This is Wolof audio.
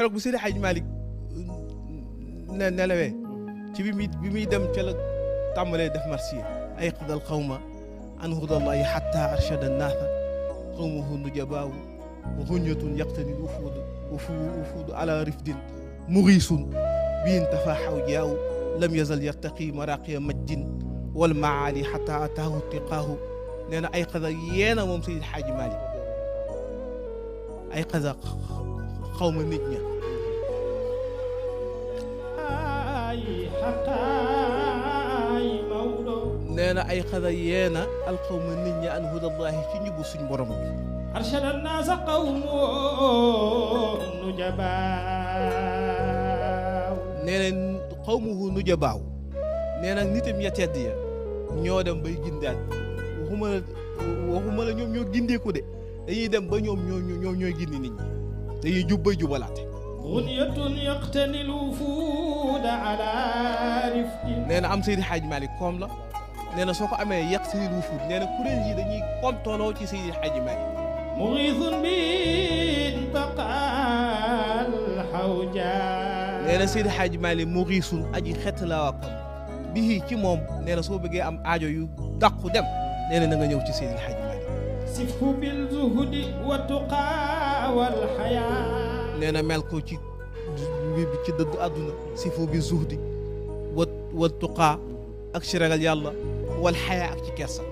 keroog bu Seydi Hadj Malick nelawee ci bi muy dem ca la tàmbalee def marsiya ay qadal xawma an hudallahi xatta arshada naasa qawmuhu nujabaawu wa xuñatun yaqtani wufuudu ala rifdin mugiisun biin tafaaxaw jaaw lam yazal yartaqi maraqiya majdin wal maali xatta ataahu tiqaahu nee na ay qada yeena moom Seydi Hadj Malick ay qada xawma nit ña nee na ay xada yeena alxawma nit ña an hudallahi ci njubu suñ borom bi arshada naasa qawmu nujabaaw nee na xawmuhu nujabaaw nee na nitam ya tedd ya ñoo dem bay gindaat waxuma la ñoom ñoo gindeeku de dañuy dem ba ñoom ñooy gindi nit ñi dañuy jub bay jubalaate bunyatun yaqtani l-wufuuda ala rifqin nee na am Seydi Hadj Malick koom la nee na soo ko amee yaqtani l-wufuud nee na kuréel yi dañuy koomtooloo ci Seydi Hadj Malick mugiithun bi intaqal hawja nee na Seydi Hadj Malick mugiisun aji xett la waa koom bii ci moom nee na soo bëggee am aajo yu dàqu dem nee na nga ñëw ci Seydi Hadj Malick sifhu bil zuhdi wa tuqaa wal hayaa nee na mel ko ci dëdd àdduna sifu bi zuhdi wa tuqaa ak ci ragal yàlla wal xayaa ak ci kersa